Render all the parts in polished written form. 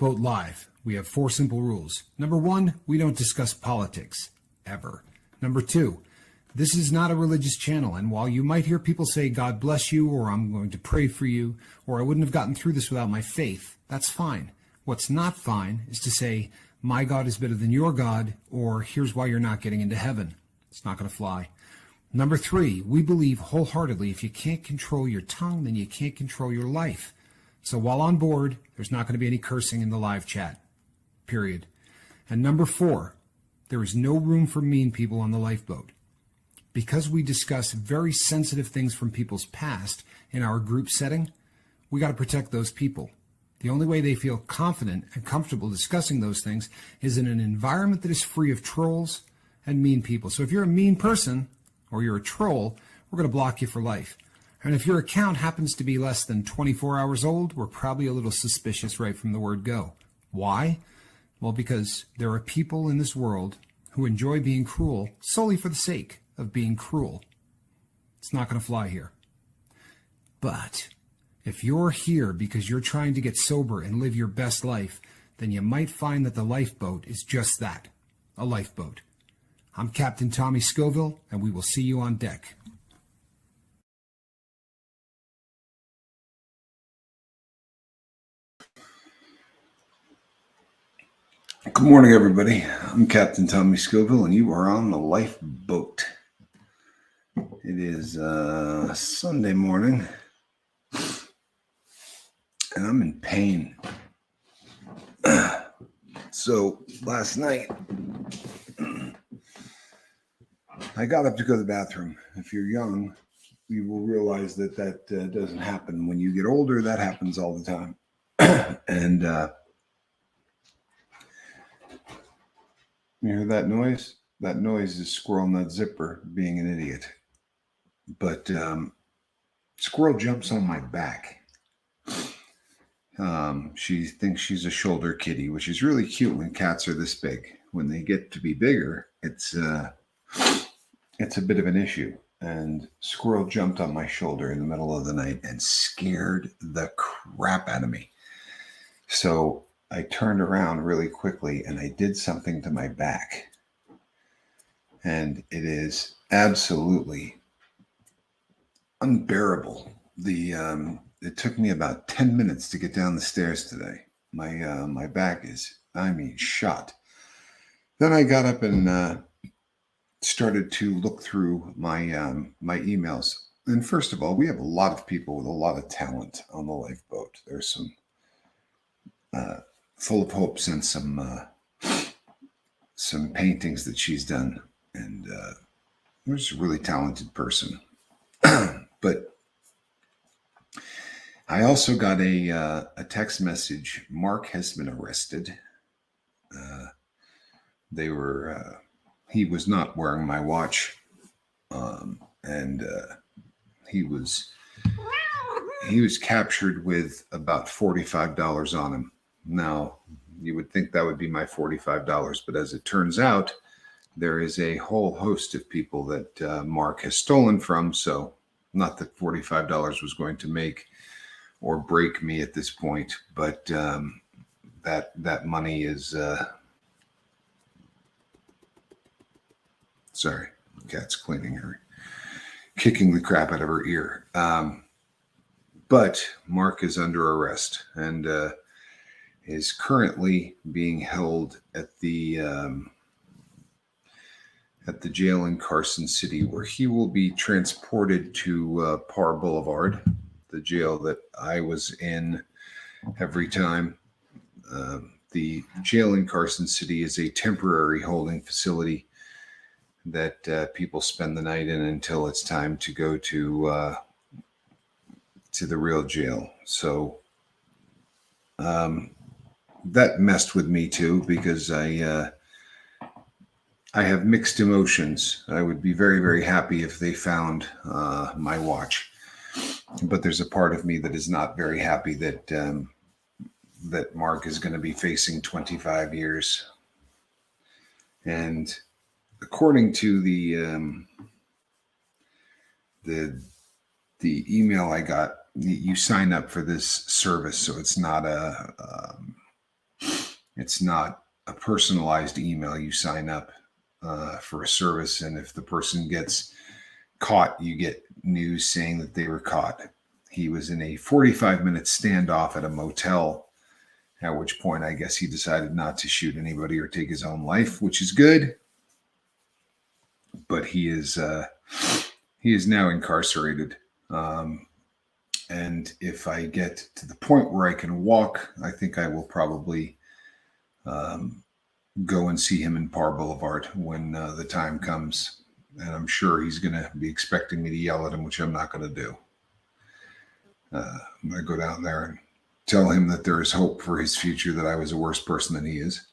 Lifeboat Live, we have 4 simple rules. Number 1, we don't discuss politics, ever. Number 2, this is not a religious channel, and while you might hear people say, God bless you, or I'm going to pray for you, or I wouldn't have gotten through this without my faith, that's fine. What's not fine is to say, my God is better than your God, or here's why you're not getting into heaven. It's not going to fly. Number 3, we believe wholeheartedly if you can't control your tongue, then you can't control your life. So while on board, there's not going to be any cursing in the live chat, period. And number 4, there is no room for mean people on the lifeboat. Because we discuss very sensitive things from people's past in our group setting, we got to protect those people. The only way they feel confident and comfortable discussing those things is in an environment that is free of trolls and mean people. So if you're a mean person or you're a troll, we're going to block you for life. And if your account happens to be less than 24 hours old, we're probably a little suspicious right from the word go. Why? Well, because there are people in this world who enjoy being cruel solely for the sake of being cruel. It's not going to fly here. But if you're here because you're trying to get sober and live your best life, then you might find that the lifeboat is just that, a lifeboat. I'm Captain Tommy Scoville, and we will see you on deck. Good morning, everybody. I'm Captain Tommy Scoville, and you are on the lifeboat. It is Sunday morning, and I'm in pain. So last night, I got up to go to the bathroom. If you're young, you will realize that doesn't happen. When you get older, that happens all the time. And you hear that noise? That noise is Squirrel Nut Zipper being an idiot. But Squirrel jumps on my back. She thinks she's a shoulder kitty, which is really cute when cats are this big. When they get to be bigger, it's a bit of an issue. And Squirrel jumped on my shoulder in the middle of the night and scared the crap out of me. So I turned around really quickly and I did something to my back. And it is absolutely unbearable. It took me about 10 minutes to get down the stairs today. My back is, shot. Then I got up and started to look through my emails. And first of all, we have a lot of people with a lot of talent on the lifeboat. There's some full of hopes and some paintings that she's done, and she's a really talented person. But I also got a text message. Mark has been arrested. He was not wearing my watch, and he was captured with about $45 on him. Now, you would think that would be my $45, but as it turns out, there is a whole host of people that Mark has stolen from. So not that $45 was going to make or break me at this point, but that money is... Sorry, the cat's cleaning her, kicking the crap out of her ear. But Mark is under arrest and is currently being held at the jail in Carson City, where he will be transported to Parr Boulevard, the jail that I was in every time. The jail in Carson City is a temporary holding facility that people spend the night in until it's time to go to the real jail. So that messed with me too, because I have mixed emotions. I would be very, very happy if they found my watch, but there's a part of me that is not very happy that Mark is going to be facing 25 years. And according to the email I got, you sign up for this service, so it's not It's not a personalized email. You sign up for a service, and if the person gets caught, you get news saying that they were caught. He was in a 45-minute standoff at a motel, at which point I guess he decided not to shoot anybody or take his own life, which is good. But he is now incarcerated. And if I get to the point where I can walk, I think I will probably go and see him in Par Boulevard when the time comes. And I'm sure he's going to be expecting me to yell at him, which I'm not going to do. I'm going to go down there and tell him that there is hope for his future, that I was a worse person than he is.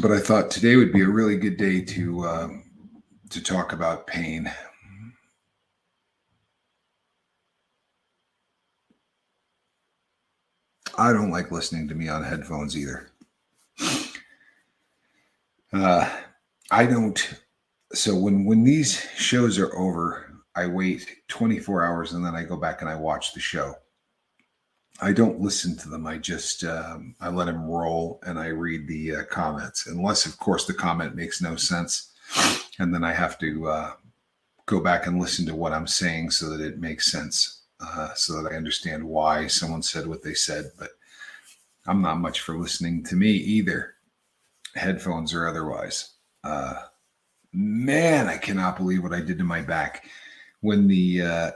But I thought today would be a really good day to talk about pain. I don't like listening to me on headphones either. I don't. So when these shows are over, I wait 24 hours and then I go back and I watch the show. I don't listen to them. I just I let them roll and I read the comments, unless of course the comment makes no sense, and then I have to go back and listen to what I'm saying so that it makes sense, so that I understand why someone said what they said. But I'm not much for listening to me either, headphones or otherwise. Man, I cannot believe what I did to my back when the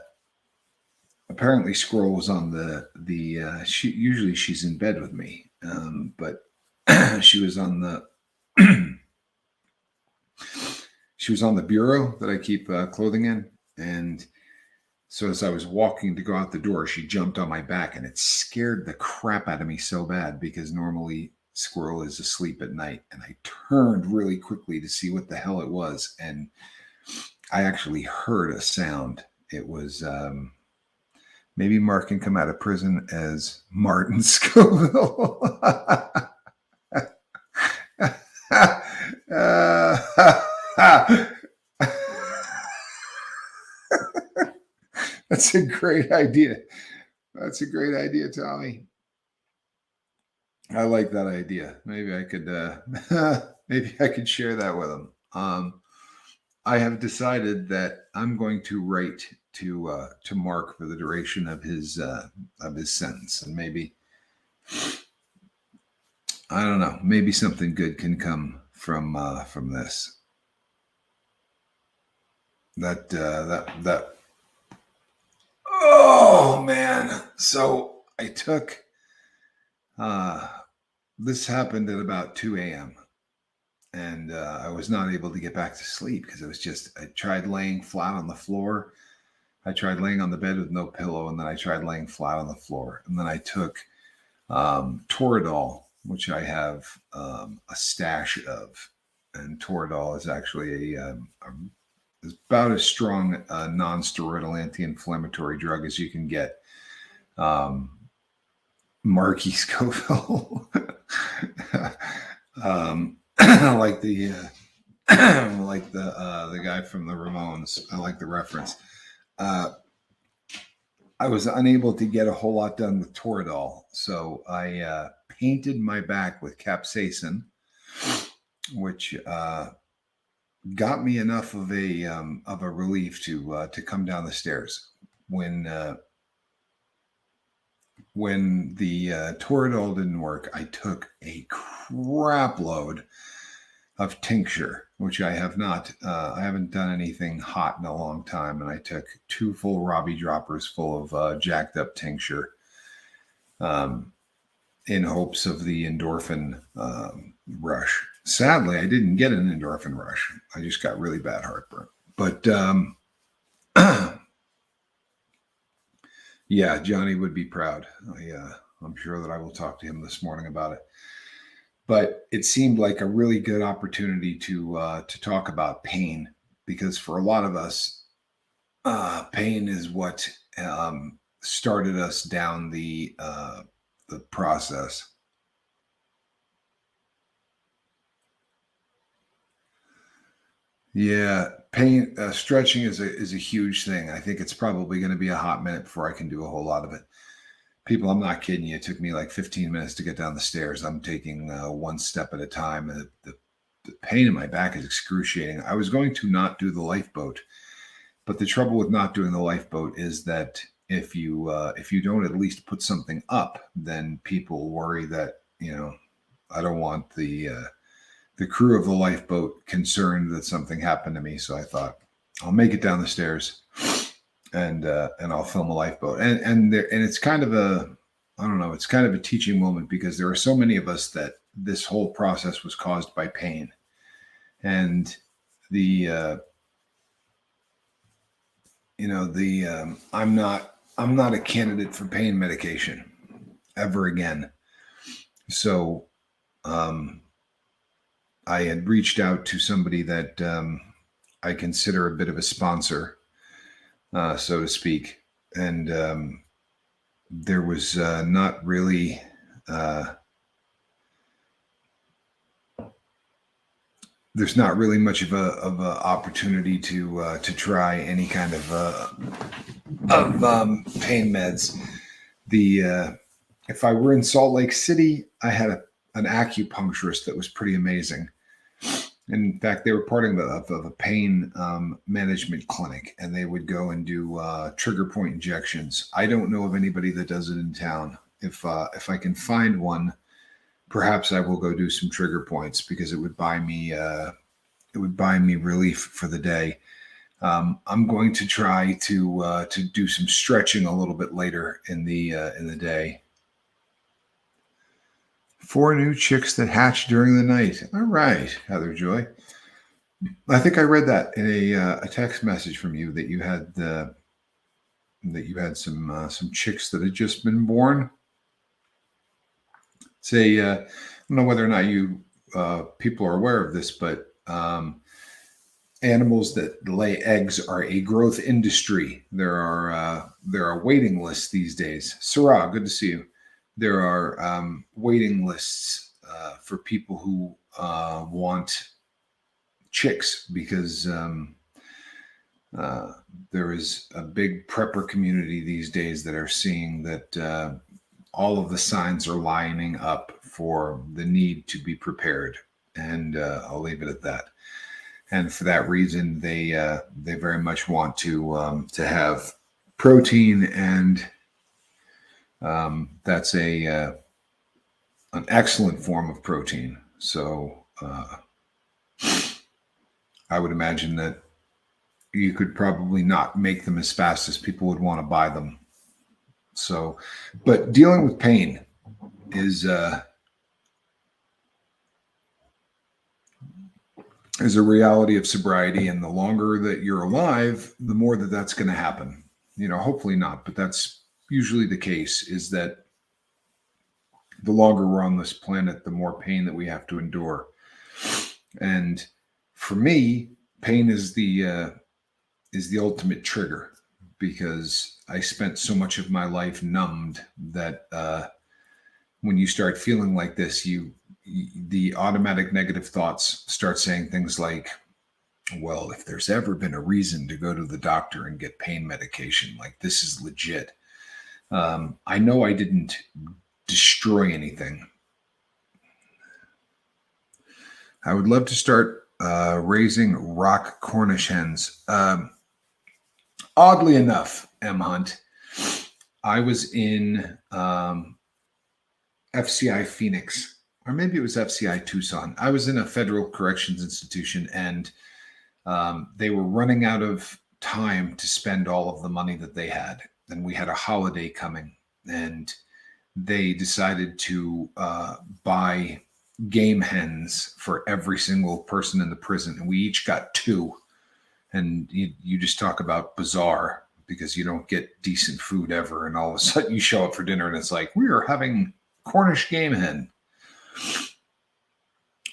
apparently Squirrel was on usually she's in bed with me, but she was on the bureau that I keep clothing in, and so as I was walking to go out the door, she jumped on my back, and it scared the crap out of me so bad, because normally Squirrel is asleep at night, and I turned really quickly to see what the hell it was, and I actually heard a sound. It was maybe Mark can come out of prison as Martin Scoville. That's a great idea. That's a great idea, Tommy. I like that idea. Maybe I could share that with him. I have decided that I'm going to write to Mark for the duration of his sentence, and maybe, I don't know, maybe something good can come from this. That oh man! So I took this happened at about 2 a.m. and I was not able to get back to sleep because I tried laying flat on the floor. I tried laying on the bed with no pillow, and then I tried laying flat on the floor. And then I took Toradol, which I have a stash of. And Toradol is actually is about as strong a non-steroidal anti-inflammatory drug as you can get. Marky Scoville. Like the guy from the Ramones. I like the reference. I was unable to get a whole lot done with Toradol, so I painted my back with capsaicin, which got me enough of a relief to come down the stairs. When the Toradol didn't work, I took a crap load of tincture, which I have not. I haven't done anything hot in a long time, and I took 2 full Robbie droppers full of jacked up tincture, in hopes of the endorphin rush. Sadly, I didn't get an endorphin rush. I just got really bad heartburn. But yeah, Johnny would be proud. I'm sure that I will talk to him this morning about it. But it seemed like a really good opportunity to talk about pain, because for a lot of us, pain is what started us down the process. Yeah, pain stretching is a huge thing. I think it's probably going to be a hot minute before I can do a whole lot of it. People, I'm not kidding you. It took me like 15 minutes to get down the stairs. I'm taking one step at a time. And the pain in my back is excruciating. I was going to not do the lifeboat, but the trouble with not doing the lifeboat is that if you don't at least put something up, then people worry that, I don't want the crew of the lifeboat concerned that something happened to me. So I thought I'll make it down the stairs and I'll film a lifeboat. And it's kind of it's kind of a teaching moment, because there are so many of us that this whole process was caused by pain. And I'm not a candidate for pain medication ever again. So I had reached out to somebody that I consider a bit of a sponsor, so to speak. And there was not really there's not really much of a opportunity to try any kind of pain meds. If I were in Salt Lake City, I had an acupuncturist that was pretty amazing. In fact, they were part of a pain management clinic, and they would go and do trigger point injections. I don't know of anybody that does it in town. If I can find one, perhaps I will go do some trigger points, because it would buy me relief for the day. I'm going to try to do some stretching a little bit later in the day. 4 new chicks that hatched during the night. All right, Heather Joy. I think I read that in a text message from you, that you had some chicks that had just been born. I don't know whether or not you people are aware of this, but animals that lay eggs are a growth industry. There are waiting lists these days. Sarah, good to see you. There are waiting lists for people who want chicks, because there is a big prepper community these days that are seeing that all of the signs are lining up for the need to be prepared. And I'll leave it at that. And for that reason, they very much want to have protein, and that's an excellent form of protein. So I would imagine that you could probably not make them as fast as people would want to buy them. So, but dealing with pain is a reality of sobriety, and the longer that you're alive, the more that's going to happen. Hopefully not, but that's usually the case, is that the longer we're on this planet, the more pain that we have to endure. And for me, pain is the ultimate trigger, because I spent so much of my life numbed that when you start feeling like this, the automatic negative thoughts start saying things like, well, if there's ever been a reason to go to the doctor and get pain medication, like, this is legit. I know I didn't destroy anything. I would love to start raising rock Cornish hens. Oddly enough, M. Hunt, I was in FCI Phoenix, or maybe it was FCI Tucson. I was in a federal corrections institution, and they were running out of time to spend all of the money that they had. And we had a holiday coming, and they decided to buy game hens for every single person in the prison. And we each got 2. And you just talk about bizarre, because you don't get decent food ever. And all of a sudden you show up for dinner and it's like, we are having Cornish game hen.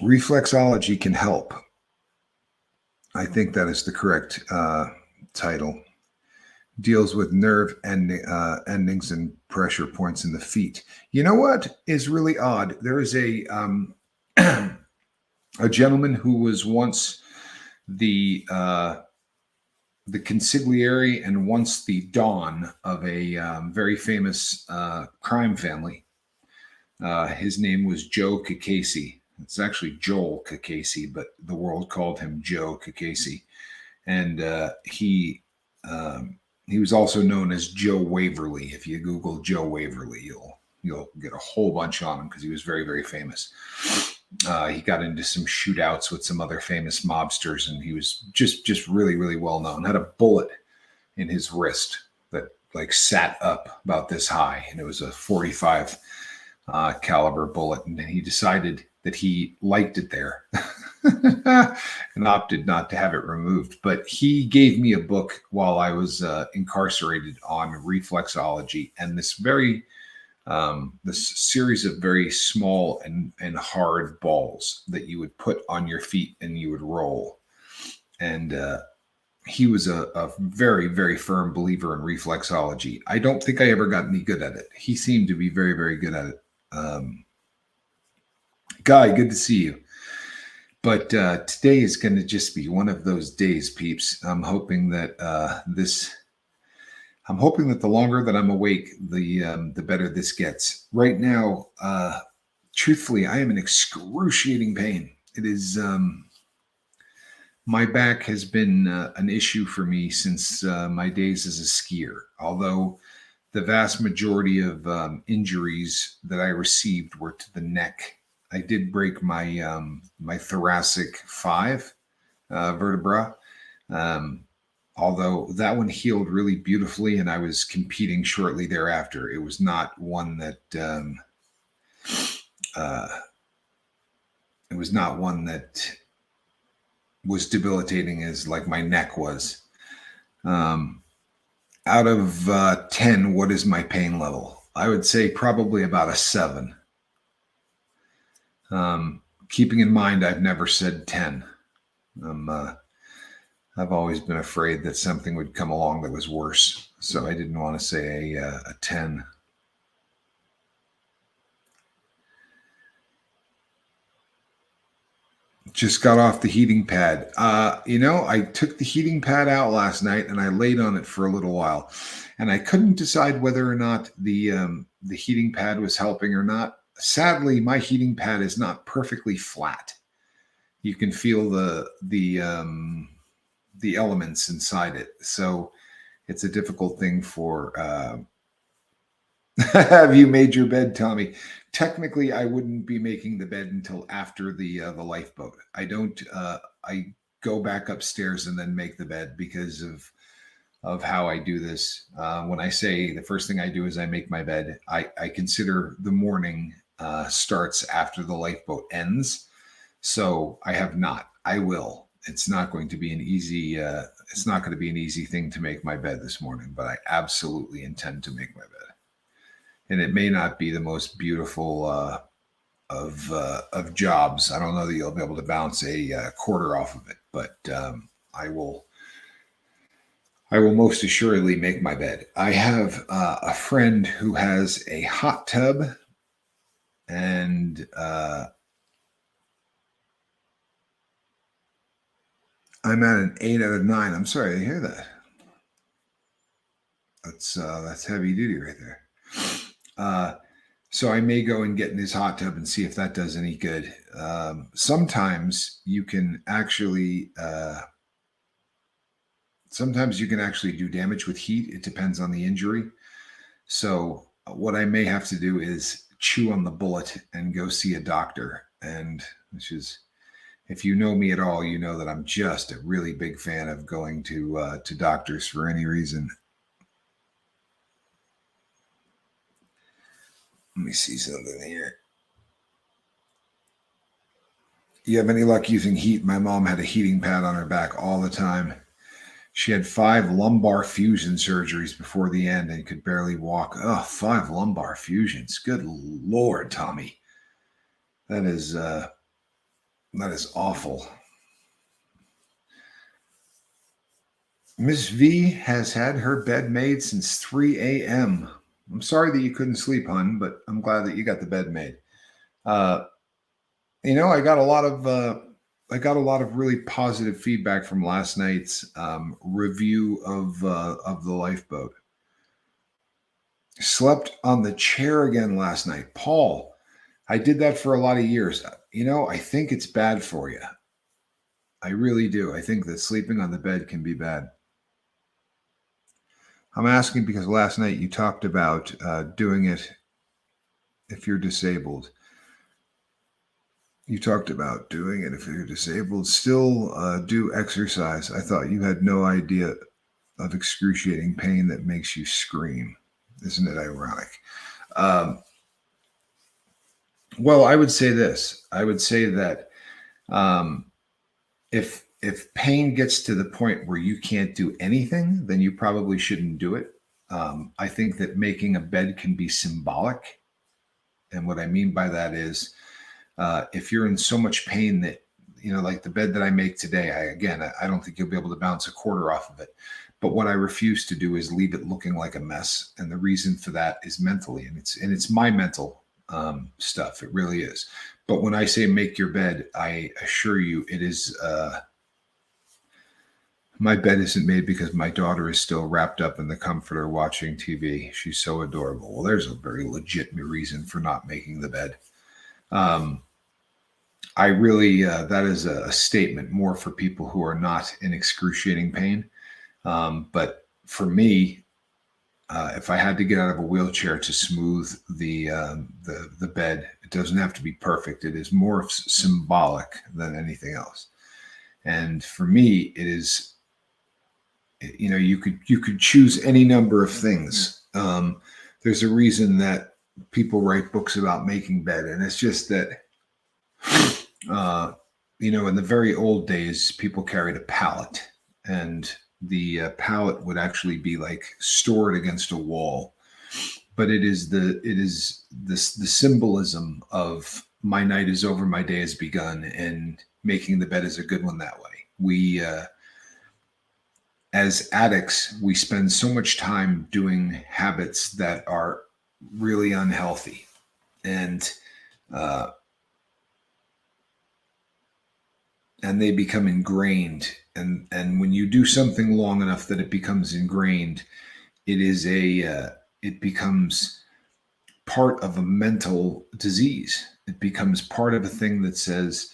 Reflexology can help. I think that is the correct title. Deals with nerve endings and pressure points in the feet. You know what is really odd? There is a gentleman who was once the the consigliere and once the Don of a very famous crime family. His name was Joe Kacasey. It's actually Joel Kacasey, but the world called him Joe Kacasey. And he was also known as Joe Waverly. If you Google Joe Waverly, you'll get a whole bunch on him because he was very, very famous. He got into some shootouts with some other famous mobsters, and he was just really, really well known. Had a bullet in his wrist that like sat up about this high, and it was a 45 caliber bullet, and he decided that he liked it there and opted not to have it removed. But he gave me a book while I was incarcerated on reflexology, and this series of very small and hard balls that you would put on your feet and you would roll. And he was a very, very firm believer in reflexology. I don't think I ever got any good at it. He seemed to be very, very good at it. Guy, good to see you. But today is going to just be one of those days, peeps. I'm hoping that the longer that I'm awake, the better this gets. Right now, truthfully, I am in excruciating pain. It is my back has been an issue for me since my days as a skier. Although the vast majority of injuries that I received were to the neck. I did break my my thoracic 5 vertebra, although that one healed really beautifully, and I was competing shortly thereafter. It was not one that was debilitating as like my neck was. Out of 10, what is my pain level? I would say probably about a 7. Keeping in mind, I've never said 10. I've always been afraid that something would come along that was worse. So I didn't want to say a 10. Just got off the heating pad. I took the heating pad out last night and I laid on it for a little while, and I couldn't decide whether or not the heating pad was helping or not. Sadly, my heating pad is not perfectly flat. You can feel the elements inside it, so it's a difficult thing for. Have you made your bed, Tommy? Technically, I wouldn't be making the bed until after the lifeboat. I don't. I go back upstairs and then make the bed because of how I do this. When I say the first thing I do is I make my bed, I consider the morning starts after the lifeboat ends. So I have not. I will. It's not going to be an easy. It's not going to be an easy thing to make my bed this morning, but I absolutely intend to make my bed. And it may not be the most beautiful of jobs. I don't know that you'll be able to bounce a quarter off of it, but I will most assuredly make my bed. I have a friend who has a hot tub, and I'm at an 8 out of 9. I'm sorry to hear that. That's heavy duty right there. So I may go and get in his hot tub and see if that does any good. Sometimes you can actually do damage with heat. It depends on the injury. So what I may have to do is chew on the bullet and go see a doctor. And which is, if you know me at all, you know that I'm just a really big fan of going to doctors for any reason. Let me see something here. You have any luck using heat? My mom had a heating pad on her back all the time. She had 5 lumbar fusion surgeries before the end and could barely walk. Oh, 5 lumbar fusions. Good Lord, Tommy. That is awful. Miss V has had her bed made since 3 a.m. I'm sorry that you couldn't sleep, hon, but I'm glad that you got the bed made. I got a lot of I got a lot of really positive feedback from last night's review of the lifeboat. Slept on the chair again last night. Paul, I did that for a lot of years. I think it's bad for you. I really do. I think that sleeping on the bed can be bad. I'm asking because last night you talked about doing it if you're disabled. You talked about doing it if you're disabled. Still do exercise. I thought you had no idea of excruciating pain that makes you scream. Isn't it ironic? Well, I would say this. I would say that if pain gets to the point where you can't do anything, then you probably shouldn't do it. I think that making a bed can be symbolic. And what I mean by that is if you're in so much pain that, like the bed that I make today, I don't think you'll be able to bounce a quarter off of it. But what I refuse to do is leave it looking like a mess. And the reason for that is mentally, and it's my mental stuff. It really is. But when I say make your bed, I assure you it is, my bed isn't made because my daughter is still wrapped up in the comforter watching TV. She's so adorable. Well, there's a very legitimate reason for not making the bed. I really, that is a statement more for people who are not in excruciating pain. But for me, if I had to get out of a wheelchair to smooth the bed, it doesn't have to be perfect. It is more symbolic than anything else. And for me, it is, you could choose any number of things. There's a reason that people write books about making bed, and it's just that, in the very old days, people carried a pallet, and the pallet would actually be like stored against a wall. But it is the symbolism of my night is over, my day has begun, and making the bed is a good one that way. We, as addicts, we spend so much time doing habits that are really unhealthy, and they become ingrained. And when you do something long enough that it becomes ingrained, it becomes part of a mental disease. It becomes part of a thing that says,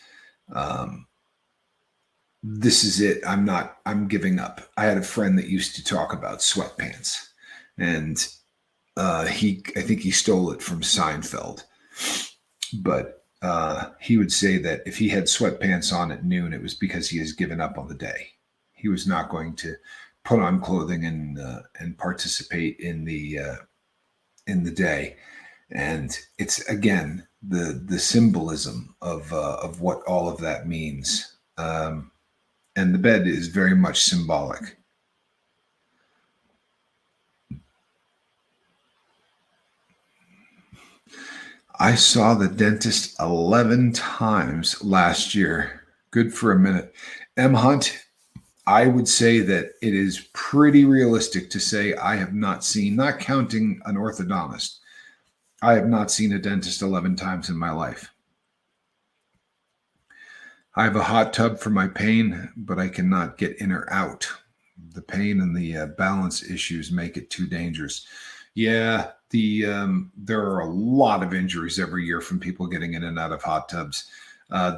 this is it. I'm giving up. I had a friend that used to talk about sweatpants, and I think he stole it from Seinfeld, but he would say that if he had sweatpants on at noon, it was because he has given up on the day. He was not going to put on clothing and participate in the day. And it's, again, the symbolism of what all of that means. And the bed is very much symbolic. I saw the dentist 11 times last year. Good for a minute. M. Hunt, I would say that it is pretty realistic to say I have not seen, not counting an orthodontist, I have not seen a dentist 11 times in my life. I have a hot tub for my pain, but I cannot get in or out. The pain and the balance issues make it too dangerous. Yeah, there are a lot of injuries every year from people getting in and out of hot tubs.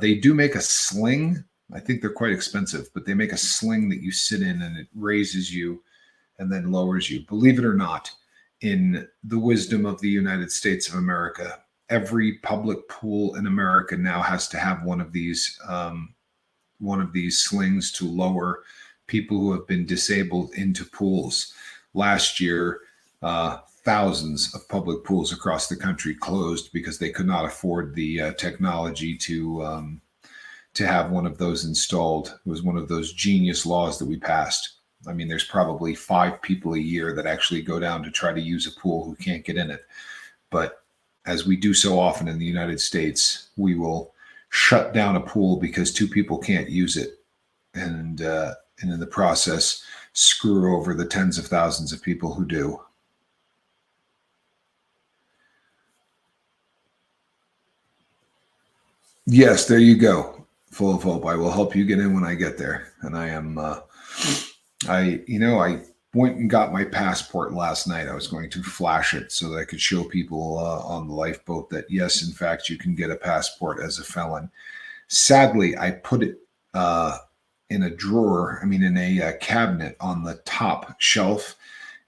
They do make a sling. I think they're quite expensive, but they make a sling that you sit in and it raises you and then lowers you. Believe it or not, in the wisdom of the United States of America, every public pool in America now has to have one of these slings to lower people who have been disabled into pools. Last year, thousands of public pools across the country closed because they could not afford the technology to have one of those installed. It was one of those genius laws that we passed. I mean, there's probably 5 people a year that actually go down to try to use a pool who can't get in it. But as we do so often in the United States, we will shut down a pool because 2 people can't use it. And in the process, screw over the tens of thousands of people who do. Yes, there you go. full of hope. I will help you get in when I get there. And I am, I went and got my passport last night. I was going to flash it so that I could show people on the lifeboat that, yes, in fact, you can get a passport as a felon. Sadly, I put it in a drawer, in a cabinet on the top shelf.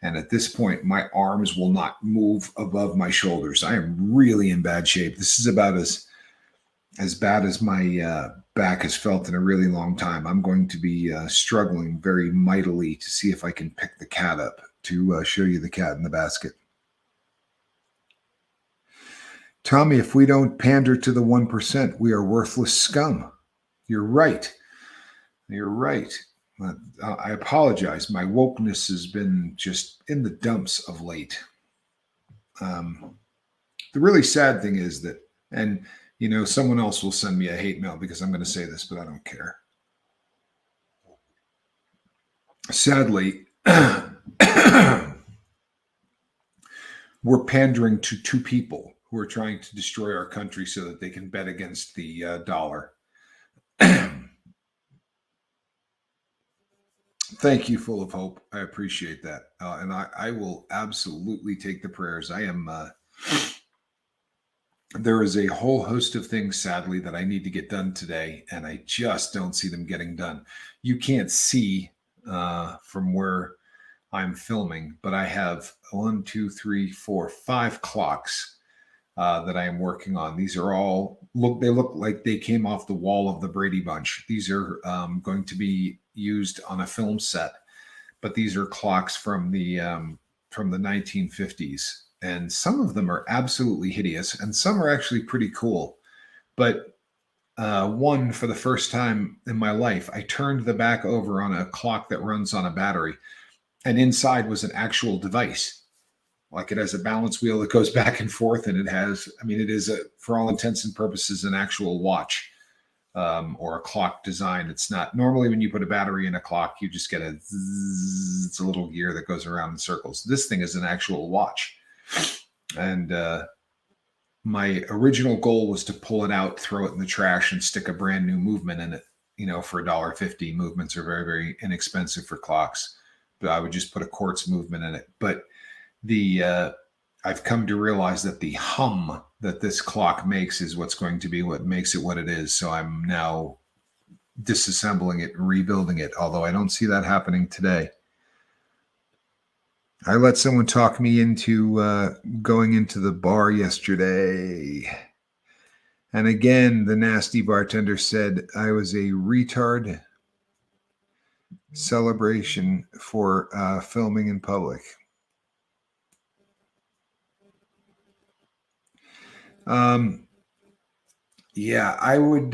And at this point, my arms will not move above my shoulders. I am really in bad shape. This is about as bad as my back has felt in a really long time. I'm going to be struggling very mightily to see if I can pick the cat up to show you the cat in the basket. Tommy, if we don't pander to the 1%, we are worthless scum. You're right. You're right. I apologize. My wokeness has been just in the dumps of late. The really sad thing is that, and someone else will send me a hate mail because I'm going to say this, but I don't care. Sadly, we're pandering to two people who are trying to destroy our country so that they can bet against the dollar. Thank you, full of hope. I appreciate that. And I will absolutely take the prayers. There is a whole host of things, sadly, that I need to get done today, and I just don't see them getting done. You can't see from where I'm filming, but I have 1, 2, 3, 4, 5 clocks that I am working on. These are all they look like they came off the wall of the Brady Bunch. These are going to be used on a film set, but these are clocks from the 1950s, and some of them are absolutely hideous, and some are actually pretty cool. But one, for the first time in my life, I turned the back over on a clock that runs on a battery, and inside was an actual device. Like, it has a balance wheel that goes back and forth, and it is for all intents and purposes, an actual watch or a clock design. It's not normally when you put a battery in a clock, you just get it's a little gear that goes around in circles. This thing is an actual watch. And my original goal was to pull it out, throw it in the trash, and stick a brand new movement in it. For $1.50, movements are very, very inexpensive for clocks. But I would just put a quartz movement in it. But I've come to realize that the hum that this clock makes is what's going to be what makes it what it is. So I'm now disassembling it and rebuilding it, although I don't see that happening today. I let someone talk me into going into the bar yesterday. And again, the nasty bartender said I was a retard celebration for filming in public. Yeah, I would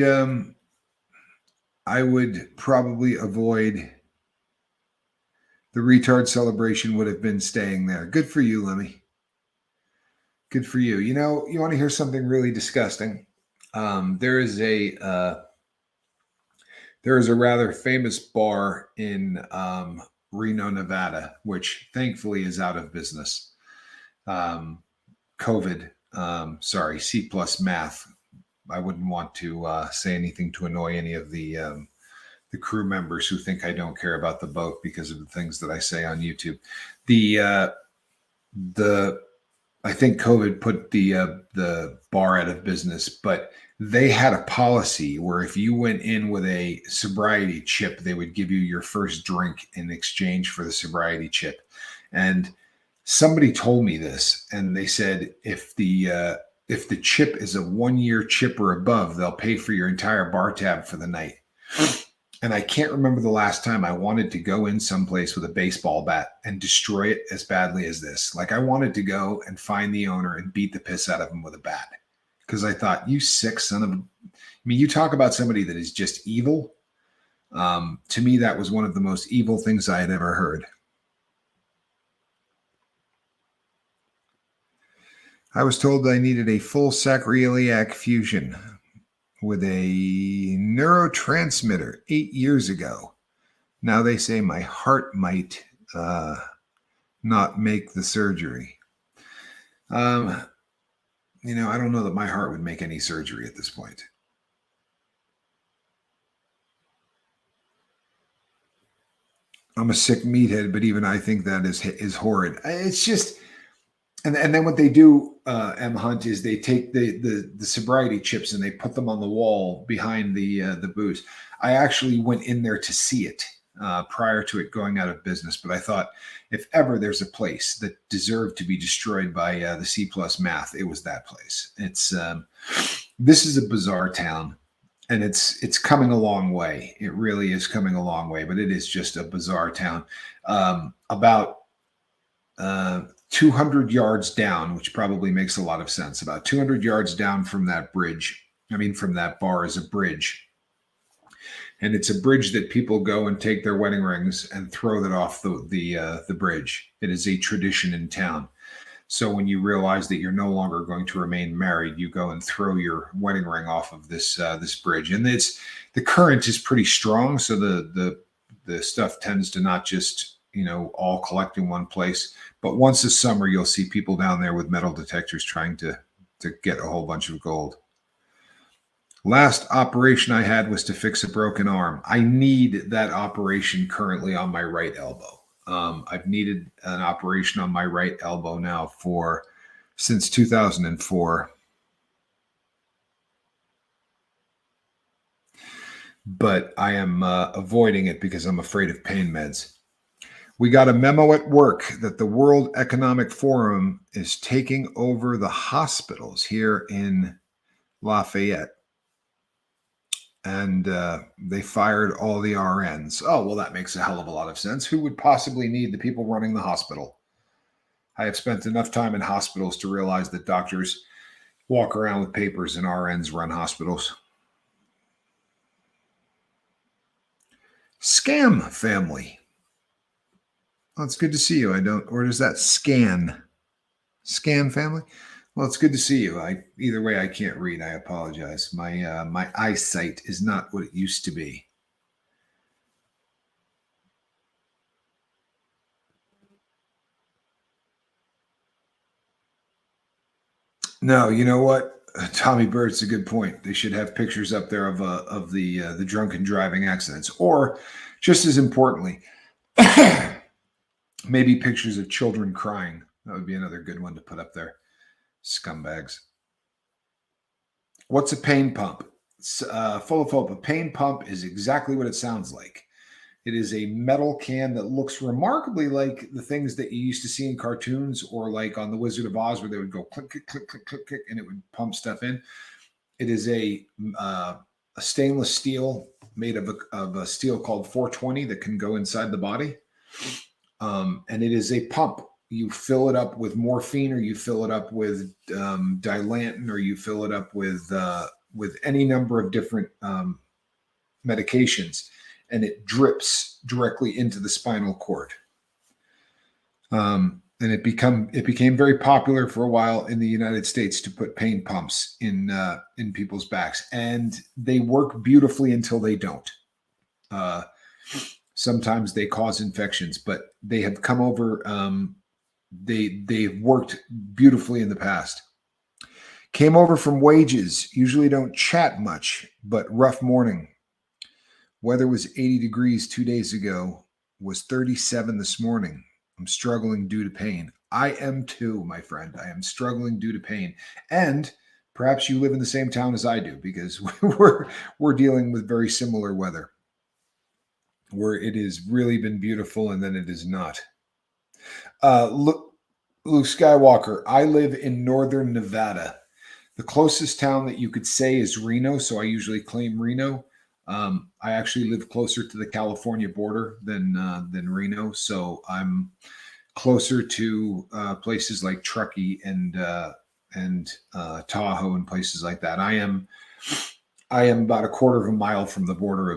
probably avoid the retard celebration. Would have been staying there. Good for you, Lemmy. Good for you. You want to hear something really disgusting? There is a rather famous bar in Reno, Nevada, which thankfully is out of business. COVID. C plus math. I wouldn't want to say anything to annoy any of the crew members who think I don't care about the boat because of the things that I say on YouTube. I think COVID put the bar out of business, but they had a policy where if you went in with a sobriety chip, they would give you your first drink in exchange for the sobriety chip. And somebody told me this, and they said if the chip is a 1-year chip or above, they'll pay for your entire bar tab for the night. And I can't remember the last time I wanted to go in someplace with a baseball bat and destroy it as badly as this. Like, I wanted to go and find the owner and beat the piss out of him with a bat. Because I thought, you sick son of a... you talk about somebody that is just evil. To me, that was one of the most evil things I had ever heard. I was told I needed a full sacroiliac fusion with a neurotransmitter 8 years ago. Now they say my heart might not make the surgery. I don't know that my heart would make any surgery at this point. I'm a sick meathead, but even I think that is horrid. It's just, and then what they do, M Hunt, is they take the sobriety chips and they put them on the wall behind the booze. I actually went in there to see it prior to it going out of business, but I thought if ever there's a place that deserved to be destroyed by the C plus math, it was that place. It's this is a bizarre town, and it's coming a long way. It really is coming a long way, but it is just a bizarre town. About 200 yards down, which probably makes a lot of sense. About 200 yards down from that bridge, from that bar, is a bridge. And it's a bridge that people go and take their wedding rings and throw that off the bridge. It is a tradition in town. So when you realize that you're no longer going to remain married, you go and throw your wedding ring off of this bridge. And the current is pretty strong, so the stuff tends to not just all collect in one place. But once a summer, you'll see people down there with metal detectors trying to get a whole bunch of gold. Last operation I had was to fix a broken arm. I need that operation currently on my right elbow. I've needed an operation on my right elbow now since 2004. But I am avoiding it because I'm afraid of pain meds. We got a memo at work that the World Economic Forum is taking over the hospitals here in Lafayette. And they fired all the RNs. Oh, well, that makes a hell of a lot of sense. Who would possibly need the people running the hospital? I have spent enough time in hospitals to realize that doctors walk around with papers and RNs run hospitals. Scam family. Oh, it's good to see you. Or does that scan family? Well, it's good to see you. Either way, I can't read. I apologize. My eyesight is not what it used to be. No, you know what? Tommy Bird's a good point. They should have pictures up there of the drunken driving accidents, or just as importantly, maybe pictures of children crying. That would be another good one to put up there. Scumbags. What's a pain pump? Full of hope. A pain pump is exactly what it sounds like. It is a metal can that looks remarkably like the things that you used to see in cartoons, or like on The Wizard of Oz, where they would go click, click, click, click, click, click, and it would pump stuff in. It is a stainless steel made of a steel called 420 that can go inside the body. And it is a pump. You fill it up with morphine, or you fill it up with Dilantin, or you fill it up with any number of different medications, and it drips directly into the spinal cord. And it became very popular for a while in the United States to put pain pumps in people's backs, and they work beautifully until they don't. Sometimes they cause infections, but they have come over. They've worked beautifully in the past. Came over from wages. Usually don't chat much, but rough morning. Weather was 80 degrees 2 days ago, was 37 this morning. I'm struggling due to pain. I am too, my friend. I am struggling due to pain. And perhaps you live in the same town as I do, because we're dealing with very similar weather, where it has really been beautiful and then it is not. Luke Skywalker, I live in northern Nevada. The closest town that you could say is Reno, so I usually claim Reno. I actually live closer to the California border than Reno, so I'm closer to places like Truckee and Tahoe and places like that. I am about a quarter of a mile from the border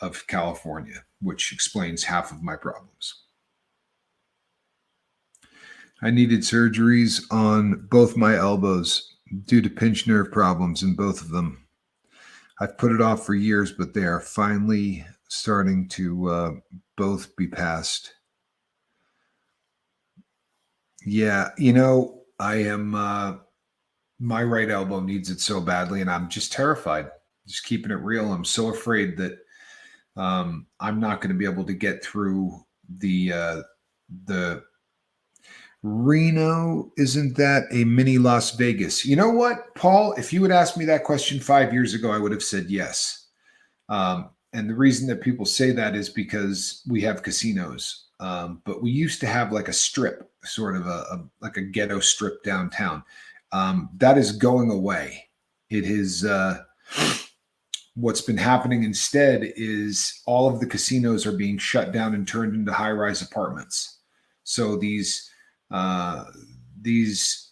of California, which explains half of my problems. I needed surgeries on both my elbows due to pinched nerve problems in both of them. I've put it off for years, but they are finally starting to both be passed. Yeah, I am, my right elbow needs it so badly, and I'm just terrified, just keeping it real. I'm so afraid that I'm not going to be able to get through the Reno. Isn't that a mini Las Vegas? You know what, Paul? If you would ask me that question 5 years ago, I would have said yes. And the reason that people say that is because we have casinos. But we used to have like a strip, sort of like a ghetto strip downtown. That is going away. It is what's been happening instead is all of the casinos are being shut down and turned into high-rise apartments. So these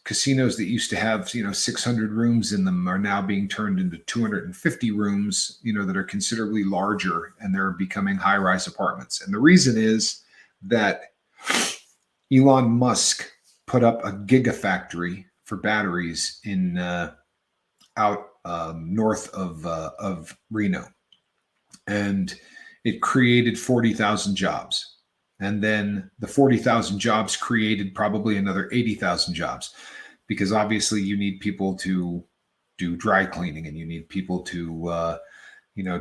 casinos that used to have 600 rooms in them are now being turned into 250 rooms, that are considerably larger, and they're becoming high-rise apartments. And the reason is that Elon Musk put up a gigafactory for batteries in out north of Reno, and it created 40,000 jobs. And then the 40,000 jobs created probably another 80,000 jobs, because obviously you need people to do dry cleaning, and you need people to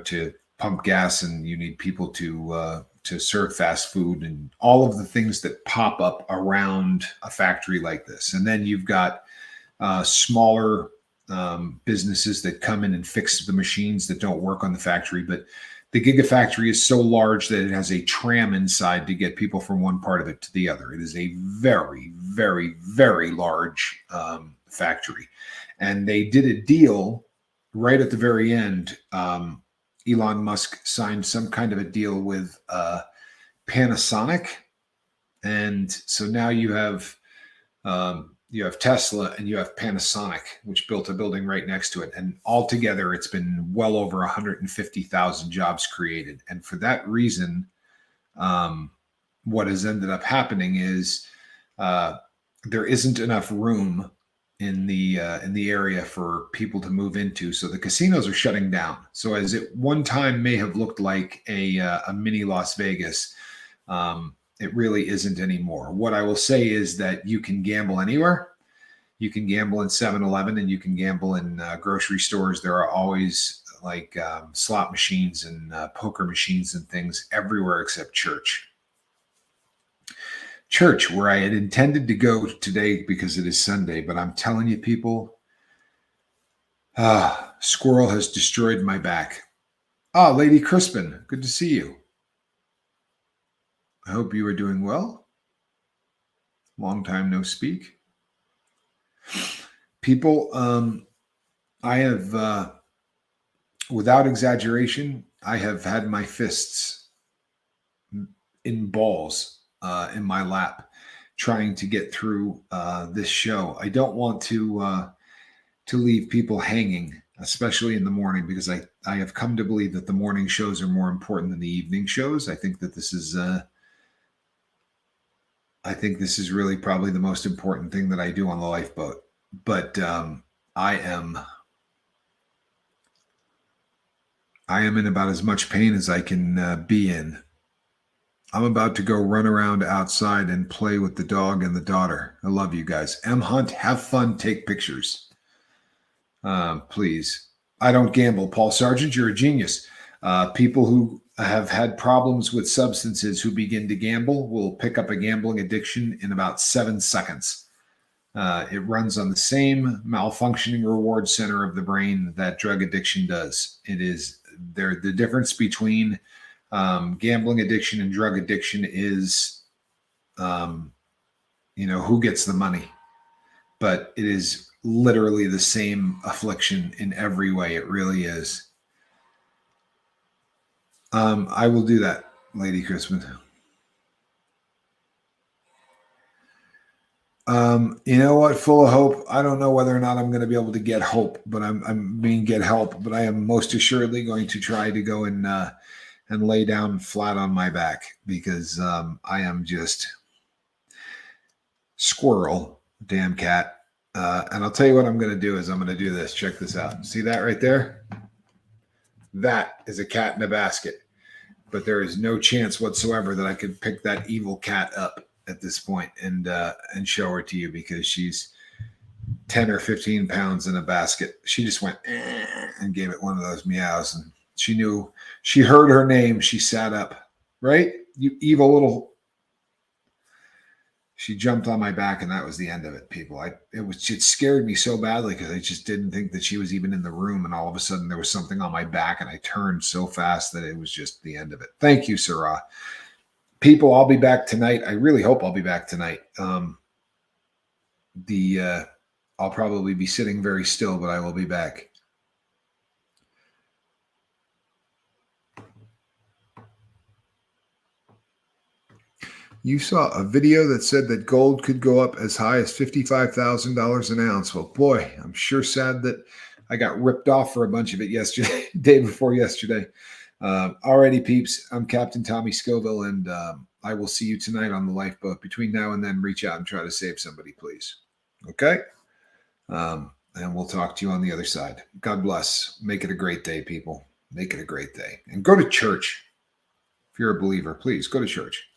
to pump gas, and you need people to serve fast food, and all of the things that pop up around a factory like this. And then you've got smaller businesses that come in and fix the machines that don't work on the factory. But the gigafactory is so large that it has a tram inside to get people from one part of it to the other. It is a very, very, very large factory. And they did a deal right at the very end. Elon Musk signed some kind of a deal with Panasonic. And so now you have Tesla and you have Panasonic, which built a building right next to it. And altogether, it's been well over 150,000 jobs created. And for that reason, what has ended up happening is there isn't enough room in the area for people to move into. So the casinos are shutting down. So as it one time may have looked like a mini Las Vegas, it really isn't anymore. What I will say is that you can gamble anywhere. You can gamble in 7-Eleven, and you can gamble in grocery stores. There are always like slot machines and poker machines and things everywhere except church. Church, where I had intended to go today because it is Sunday, but I'm telling you, people, squirrel has destroyed my back. Lady Crispin, good to see you. I hope you are doing well. Long time no speak. People, I have, without exaggeration, I have had my fists in balls in my lap trying to get through this show. I don't want to leave people hanging, especially in the morning, because I have come to believe that the morning shows are more important than the evening shows. I think that this is really probably the most important thing that I do on the lifeboat. But I am in about as much pain as I can be in. I'm about to go run around outside and play with the dog and the daughter. I love you guys. M. Hunt, have fun, take pictures. Please. I don't gamble. Paul Sargent, you're a genius. People who have had problems with substances who begin to gamble will pick up a gambling addiction in about 7 seconds. It runs on the same malfunctioning reward center of the brain that drug addiction does. It is the difference between gambling addiction and drug addiction is, who gets the money, but it is literally the same affliction in every way. It really is. I will do that, Lady Crispin. You know what? Full of hope. I don't know whether or not I'm going to be able to get hope, but get help. But I am most assuredly going to try to go and lay down flat on my back, because I am just squirrel, damn cat. And I'll tell you what I'm going to do is I'm going to do this. Check this out. See that right there? That is a cat in a basket. But there is no chance whatsoever that I could pick that evil cat up at this point and show her to you, because she's 10 or 15 pounds in a basket. She just went and gave it one of those meows, and She knew. She heard her name. She sat up. Right? You evil little. She jumped on my back, and that was the end of it, people. It scared me so badly because I just didn't think that she was even in the room, and all of a sudden there was something on my back, and I turned so fast that it was just the end of it. Thank you, Sarah. People, I'll be back tonight. I really hope I'll be back tonight. I'll probably be sitting very still, but I will be back. You saw a video that said that gold could go up as high as $55,000 an ounce. Well, boy, I'm sure sad that I got ripped off for a bunch of it yesterday, day before yesterday. Alrighty, peeps. I'm Captain Tommy Scoville, and I will see you tonight on the lifeboat. Between now and then, reach out and try to save somebody, please. Okay? And we'll talk to you on the other side. God bless. Make it a great day, people. Make it a great day. And go to church. If you're a believer, please go to church.